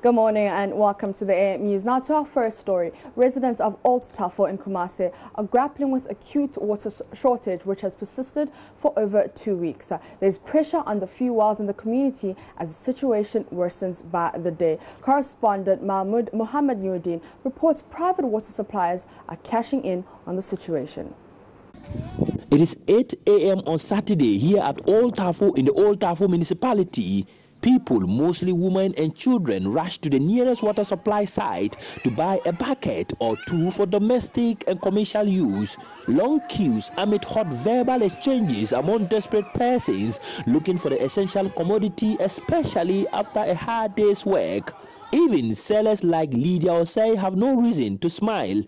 Good morning and welcome to the AM News. Now to our first story. Residents of Old Tafo in Kumasi are grappling with acute water shortage which has persisted for over 2 weeks. There's pressure on the few wells in the community as the situation worsens by the day. Correspondent Mahmoud Muhammad Nuruddin reports private water suppliers are cashing in on the situation. It is 8 a.m. on Saturday here at Old Tafo in the Old Tafo municipality. People, mostly women and children, rush to the nearest water supply site to buy a bucket or two for domestic and commercial use. Long queues amid hot verbal exchanges among desperate persons looking for the essential commodity, especially after a hard day's work. Even sellers like Lydia Osei have no reason to smile.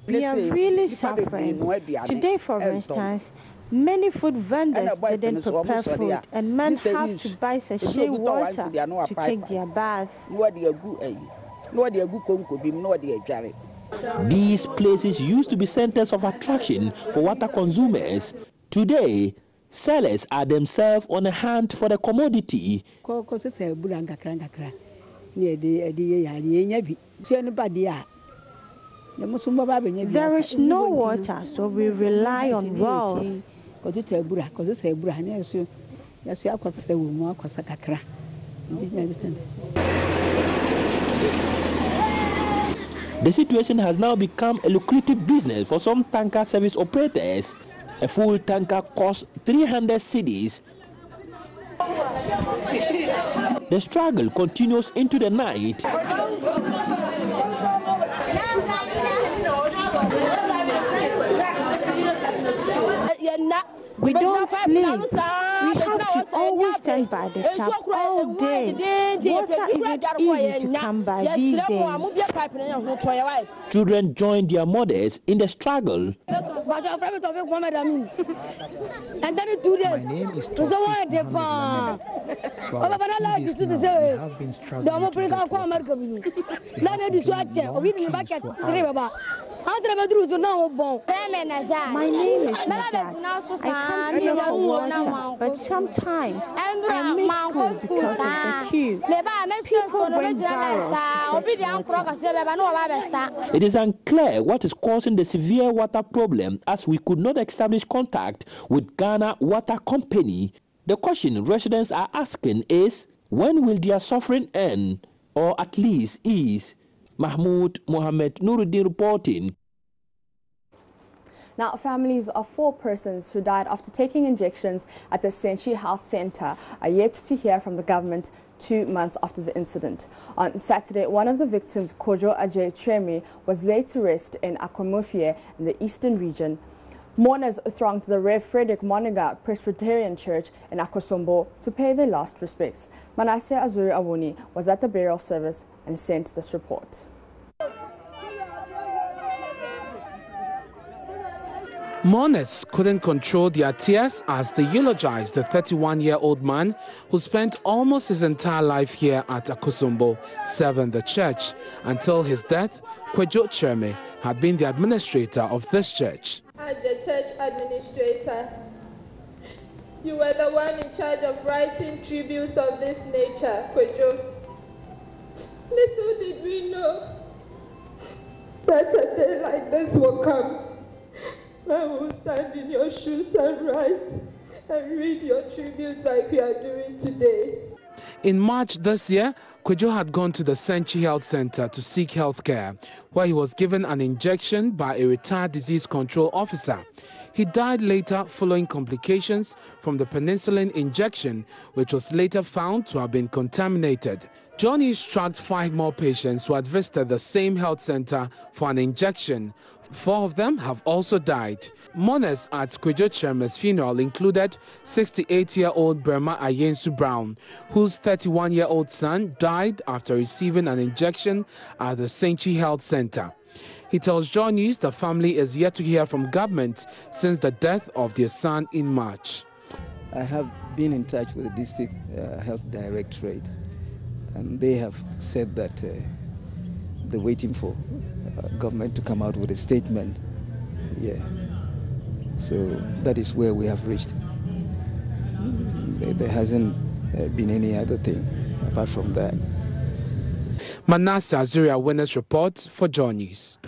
We are really suffering. Today, for instance, many food vendors didn't prepare food, and men have to buy sachet water to take their bath. These places used to be centers of attraction for water consumers. Today, sellers are themselves on a hunt for the commodity. There is no water, so we rely on wells. The situation has now become a lucrative business for some tanker service operators. A full tanker costs 300 cedis. The struggle continues into the night. We don't sleep. We have to always stand by the tap all day. Water isn't easy to come by these days. Children join their mothers in the struggle. My name is we have been struggling to get water. My name is Najat. I come here for water, but sometimes I miss school because of the queue. People bring barrels to fetch water. It is unclear what is causing the severe water problem, as we could not establish contact with Ghana Water Company. The question residents are asking is, when will their suffering end, or at least ease? Mahmoud Mohammed Nuruddin reporting. Now, families of 4 persons who died after taking injections at the Senchi Health Center are yet to hear from the government 2 months after the incident. On Saturday, one of the victims, Kojo Ajay Chemi, was laid to rest in Akwamufie in the eastern region. Mourners thronged to the Rev. Frederick Moniga Presbyterian Church in Akosombo to pay their last respects. Manasseh Azuri Awuni was at the burial service and sent this report. Mourners couldn't control their tears as they eulogized the 31-year-old man who spent almost his entire life here at Akosombo, serving the church. Until his death, Kwejo Cherme had been the administrator of this church. As the church administrator, you were the one in charge of writing tributes of this nature, Kwejo. Little did we know that a day like this will come. I will stand in your shoes and write and read your tributes like we are doing today. In March this year, Kwejo had gone to the Senchi Health Center to seek health care, where he was given an injection by a retired disease control officer. He died later following complications from the penicillin injection, which was later found to have been contaminated. JoyNews tracked 5 more patients who had visited the same health center for an injection. 4 of them have also died. Mourners at Kwejo Cherme's funeral included 68-year-old Burma Ayensu Brown, whose 31-year-old son died after receiving an injection at the Senchi Health Center. He tells JoyNews the family is yet to hear from government since the death of their son in March. I have been in touch with the district health directorate, and they have said that they're waiting for government to come out with a statement. Yeah. So that is where we have reached. There hasn't been any other thing. apart from that. Manasseh Azuria, Witness Report for JoyNews.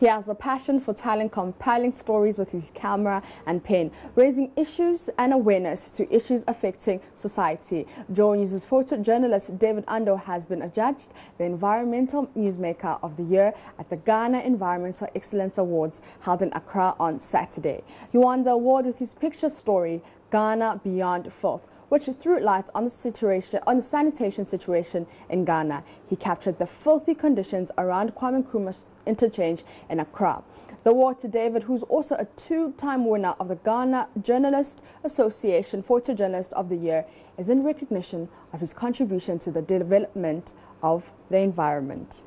He has a passion for telling compelling stories with his camera and pen, raising issues and awareness to issues affecting society. JoyNews' photojournalist David Ando has been adjudged the Environmental Newsmaker of the Year at the Ghana Environmental Excellence Awards held in Accra on Saturday. He won the award with his picture story, Ghana Beyond Filth, which threw light on the sanitation situation in Ghana. He captured the filthy conditions around Kwame Nkrumah's interchange in Accra. The award to David, who's also a two-time winner of the Ghana Journalist Association Photojournalist of the Year, is in recognition of his contribution to the development of the environment.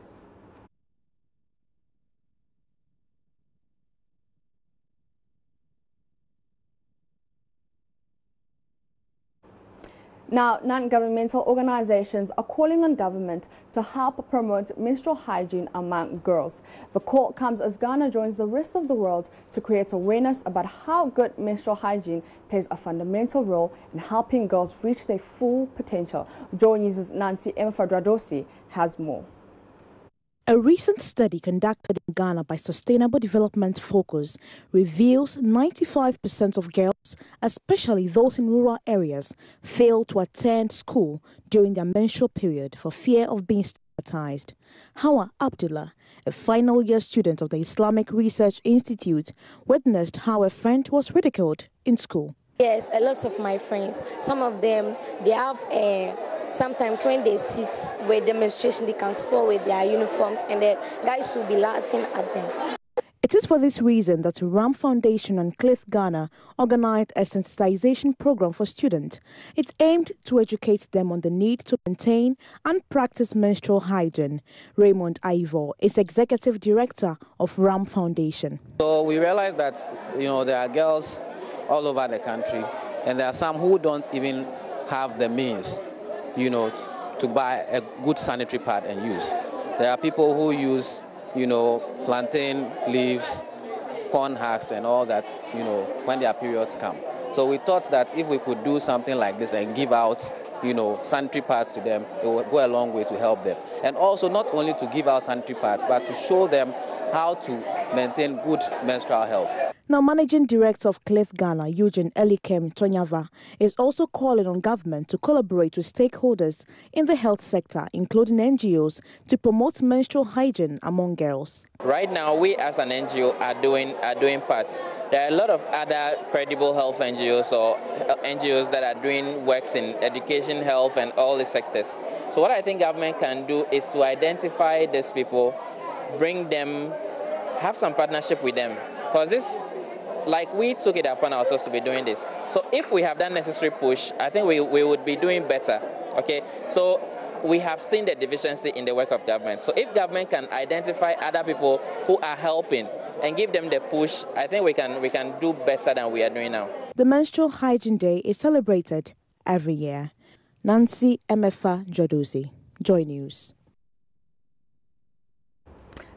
Now, non-governmental organizations are calling on government to help promote menstrual hygiene among girls. The call comes as Ghana joins the rest of the world to create awareness about how good menstrual hygiene plays a fundamental role in helping girls reach their full potential. JoyNews' Nancy Emfadradosi has more. A recent study conducted in Ghana by Sustainable Development Focus reveals 95% of girls, especially those in rural areas, fail to attend school during their menstrual period for fear of being stigmatized. Hawa Abdullah, a final-year student of the Islamic Research Institute, witnessed how a friend was ridiculed in school. Yes, a lot of my friends, some of them, they have sometimes when they sit with demonstration, they can spoil with their uniforms and the guys will be laughing at them. It is for this reason that RAM Foundation and Cliff Ghana organized a sensitization program for students. It's aimed to educate them on the need to maintain and practice menstrual hygiene. Raymond Ivor is Executive Director of RAM Foundation. So we realized that, there are girls all over the country, and there are some who don't even have the means, to buy a good sanitary pad and use. There are people who use, plantain leaves, corn husks and all that, when their periods come. So we thought that if we could do something like this and give out, sanitary pads to them, it would go a long way to help them. And also not only to give out sanitary pads, but to show them how to maintain good menstrual health. Now, Managing Director of Cliff Ghana, Eugene Elikem Tonyava, is also calling on government to collaborate with stakeholders in the health sector, including NGOs, to promote menstrual hygiene among girls. Right now, we as an NGO are doing parts. There are a lot of other credible health NGOs or NGOs that are doing works in education, health, and all the sectors. So what I think government can do is to identify these people, bring them, have some partnership with them. Because this, like we took it upon ourselves to be doing this. So if we have that necessary push, I think we would be doing better. Okay, so we have seen the deficiency in the work of government. So if government can identify other people who are helping and give them the push, I think we can do better than we are doing now. The Menstrual Hygiene Day is celebrated every year. Nancy Emefa Jodozi, JoyNews.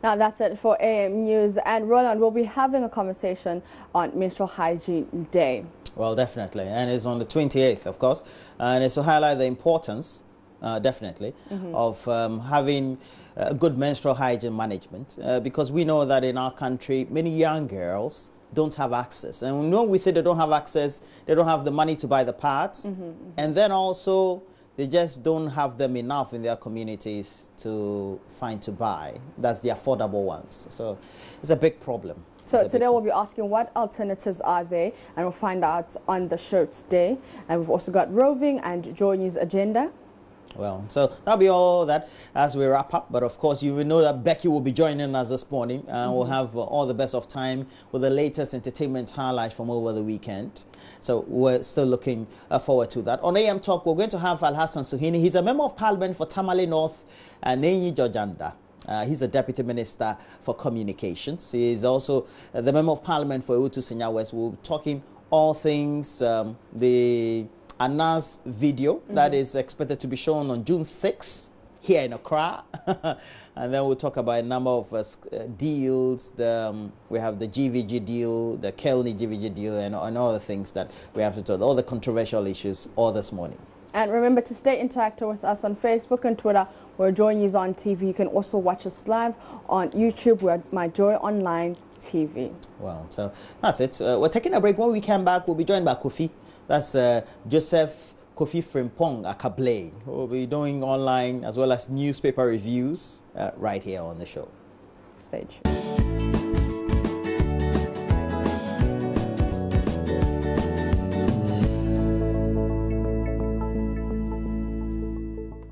Now that's it for AM News, and Roland will be having a conversation on Menstrual Hygiene Day. Well, definitely, and it's on the 28th, of course, and it's to highlight the importance, definitely, of having good menstrual hygiene management, because we know that in our country, many young girls don't have access, and when we say they don't have access, they don't have the money to buy the pads, and then also they just don't have them enough in their communities to find to buy. That's the affordable ones. So it's a big problem. So today we'll be asking what alternatives are there, and we'll find out on the show today. And we've also got roving and JoyNews agenda. Well, so that'll be all that as we wrap up. But of course, you will know that Becky will be joining us this morning. We'll have all the best of time with the latest entertainment highlights from over the weekend. So we're still looking forward to that. On AM Talk, we're going to have Alhassan Suhini. He's a member of parliament for Tamale North and Nenyi Jojanda. He's a deputy minister for communications. He is also the member of parliament for Utu Sinya West. We'll be talking all things the Anas video that is expected to be shown on June 6th here in Accra. And then we'll talk about a number of deals. We have the GVG deal, the Kelly GVG deal, and all the things that we have to talk, all the controversial issues all this morning. And remember to stay interactive with us on Facebook and Twitter. We're JoyNews on TV. You can also watch us live on YouTube. We're My Joy Online TV. Well, so that's it. We're taking a break. When we come back, we'll be joined by Kofi. That's Joseph Kofi Frimpong Akable. We'll be doing online as well as newspaper reviews right here on the show. Stay tuned.